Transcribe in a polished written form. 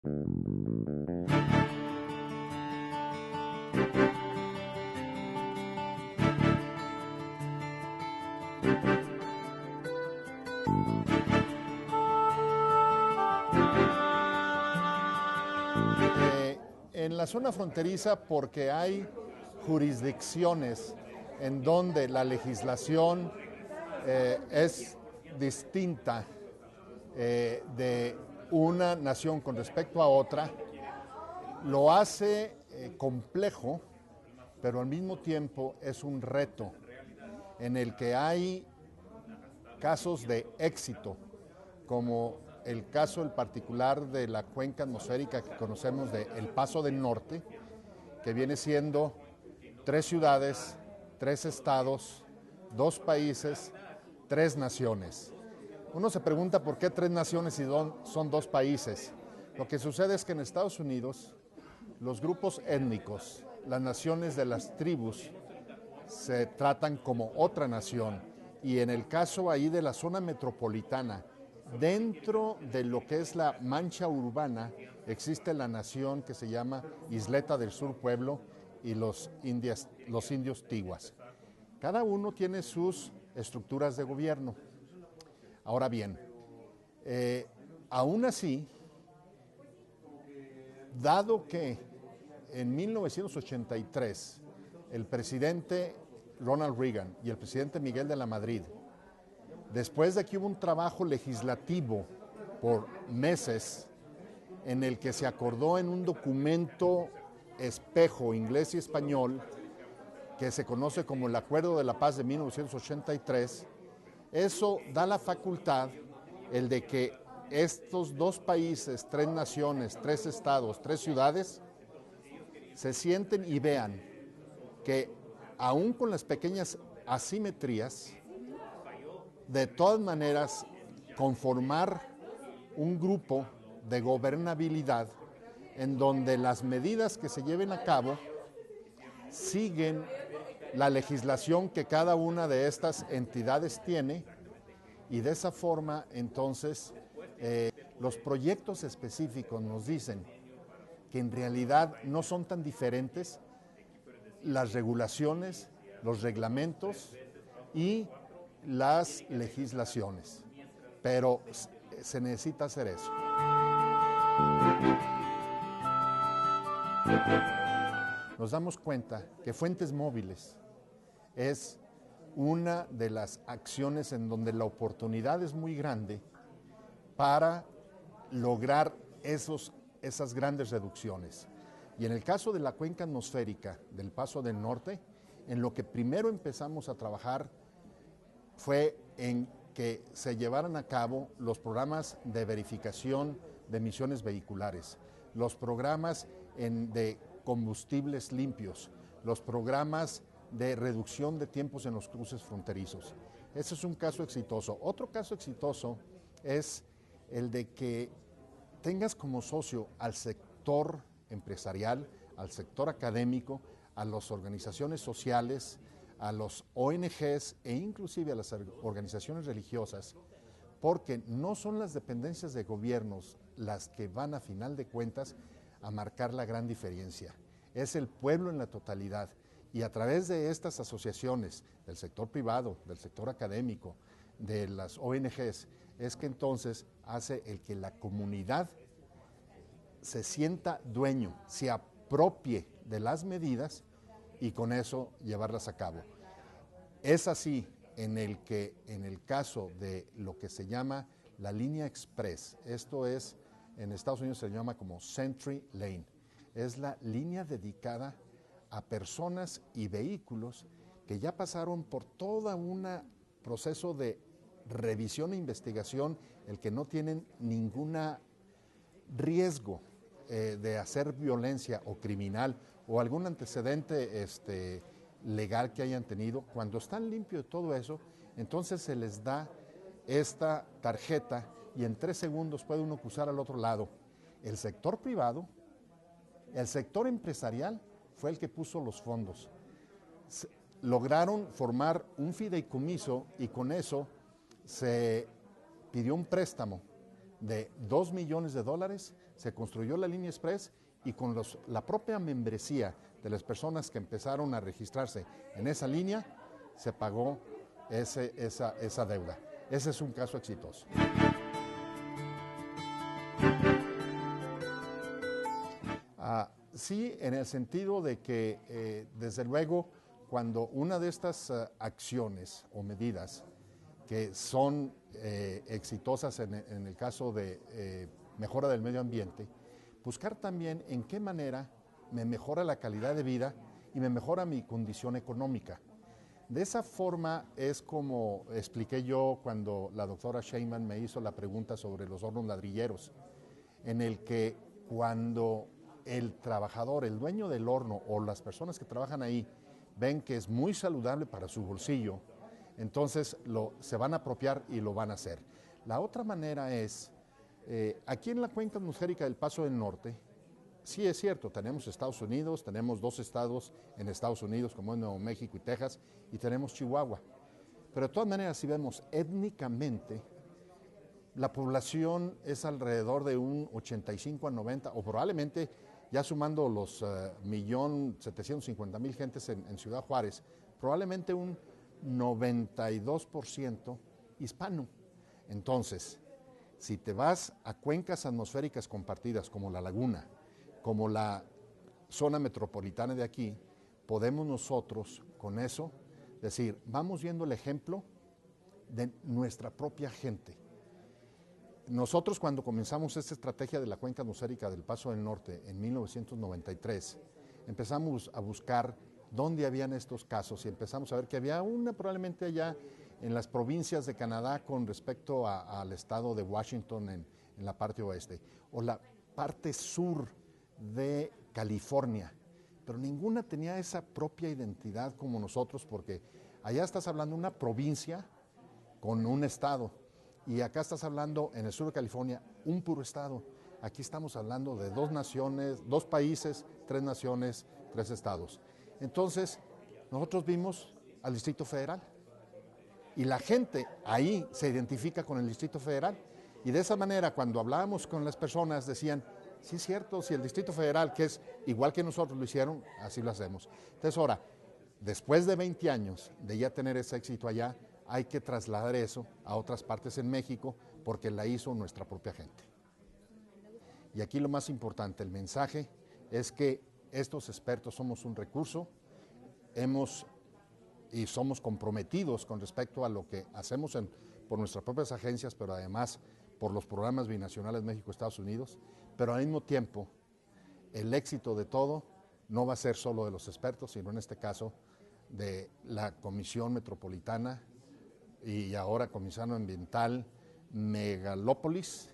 En la zona fronteriza, porque hay jurisdicciones en donde la legislación es distinta de una nación con respecto a otra, lo hace complejo, pero al mismo tiempo es un reto en el que hay casos de éxito, como el caso el particular de la cuenca atmosférica que conocemos de El Paso del Norte, que viene siendo 3 ciudades, 3 estados, 2 países, 3 naciones. Uno se pregunta por qué 3 naciones y son 2 países. Lo que sucede es que en Estados Unidos los grupos étnicos, las naciones de las tribus, se tratan como otra nación, y en el caso ahí de la zona metropolitana, dentro de lo que es la mancha urbana, existe la nación que se llama Isleta del Sur Pueblo y los indios tiguas. Cada uno tiene sus estructuras de gobierno. Ahora bien, aún así, dado que en 1983 el presidente Ronald Reagan y el presidente Miguel de la Madrid, después de que hubo un trabajo legislativo por meses en el que se acordó en un documento espejo inglés y español que se conoce como el Acuerdo de la Paz de 1983, eso da la facultad el de que estos 2 países, 3 naciones, 3 estados, 3 ciudades, se sienten y vean que aún con las pequeñas asimetrías, de todas maneras conformar un grupo de gobernabilidad en donde las medidas que se lleven a cabo siguen la legislación que cada una de estas entidades tiene, y de esa forma entonces los proyectos específicos nos dicen que en realidad no son tan diferentes las regulaciones, los reglamentos y las legislaciones, pero se necesita hacer eso. Nos damos cuenta que Fuentes Móviles es una de las acciones en donde la oportunidad es muy grande para lograr esas grandes reducciones. Y en el caso de la cuenca atmosférica del Paso del Norte, en lo que primero empezamos a trabajar fue en que se llevaran a cabo los programas de verificación de emisiones vehiculares, los programas de combustibles limpios, los programas de reducción de tiempos en los cruces fronterizos. Ese es un caso exitoso. Otro caso exitoso es el de que tengas como socio al sector empresarial, al sector académico, a las organizaciones sociales, a los ONGs e inclusive a las organizaciones religiosas, porque no son las dependencias de gobiernos las que van a final de cuentas a marcar la gran diferencia. Es el pueblo en la totalidad, y a través de estas asociaciones del sector privado, del sector académico, de las ONGs, es que entonces hace el que la comunidad se sienta dueño, se apropie de las medidas y con eso llevarlas a cabo. Es así en el caso de lo que se llama la línea express, esto es, en Estados Unidos se llama como Century Lane, es la línea dedicada a personas y vehículos que ya pasaron por todo un proceso de revisión e investigación, el que no tienen ningún riesgo de hacer violencia o criminal o algún antecedente legal que hayan tenido. Cuando están limpios de todo eso, entonces se les da esta tarjeta y en 3 segundos puede uno cruzar al otro lado. El sector privado, el sector empresarial fue el que puso los fondos. Lograron formar un fideicomiso y con eso se pidió un préstamo de $2 millones, se construyó la línea express y con la propia membresía de las personas que empezaron a registrarse en esa línea, se pagó esa deuda. Ese es un caso exitoso. Sí, en el sentido de que, desde luego, cuando una de estas acciones o medidas que son exitosas en el caso de mejora del medio ambiente, buscar también en qué manera me mejora la calidad de vida y me mejora mi condición económica. De esa forma es como expliqué yo cuando la doctora Sheinman me hizo la pregunta sobre los hornos ladrilleros, en el que cuando el trabajador, el dueño del horno o las personas que trabajan ahí ven que es muy saludable para su bolsillo, entonces se van a apropiar y lo van a hacer. La otra manera es, aquí en la cuenca atmosférica del Paso del Norte, sí es cierto, tenemos Estados Unidos, tenemos 2 estados en Estados Unidos como es Nuevo México y Texas, y tenemos Chihuahua. Pero de todas maneras, si vemos étnicamente, la población es alrededor de un 85 a 90, o probablemente ya sumando los 1.750.000 gentes en Ciudad Juárez, probablemente un 92% hispano. Entonces, si te vas a cuencas atmosféricas compartidas como la Laguna, como la zona metropolitana de aquí, podemos nosotros con eso decir, vamos viendo el ejemplo de nuestra propia gente. Nosotros cuando comenzamos esta estrategia de la cuenca atmosférica del Paso del Norte en 1993, empezamos a buscar dónde habían estos casos y empezamos a ver que había una probablemente allá en las provincias de Canadá con respecto al estado de Washington en la parte oeste, o la parte sur de California, pero ninguna tenía esa propia identidad como nosotros, porque allá estás hablando de una provincia con un estado, y acá estás hablando en el sur de California un puro estado. Aquí estamos hablando de 2 naciones, 2 países, 3 naciones, 3 estados. Entonces, nosotros vimos al Distrito Federal y la gente ahí se identifica con el Distrito Federal, y de esa manera cuando hablábamos con las personas decían, sí es cierto, si el Distrito Federal, que es igual que nosotros lo hicieron, así lo hacemos. Entonces ahora, después de 20 años de ya tener ese éxito allá, hay que trasladar eso a otras partes en México porque la hizo nuestra propia gente. Y aquí lo más importante, el mensaje es que estos expertos somos un recurso, y somos comprometidos con respecto a lo que hacemos por nuestras propias agencias, pero además por los programas binacionales México-Estados Unidos, pero al mismo tiempo el éxito de todo no va a ser solo de los expertos, sino en este caso de la Comisión Metropolitana y ahora Comisión Ambiental Megalópolis.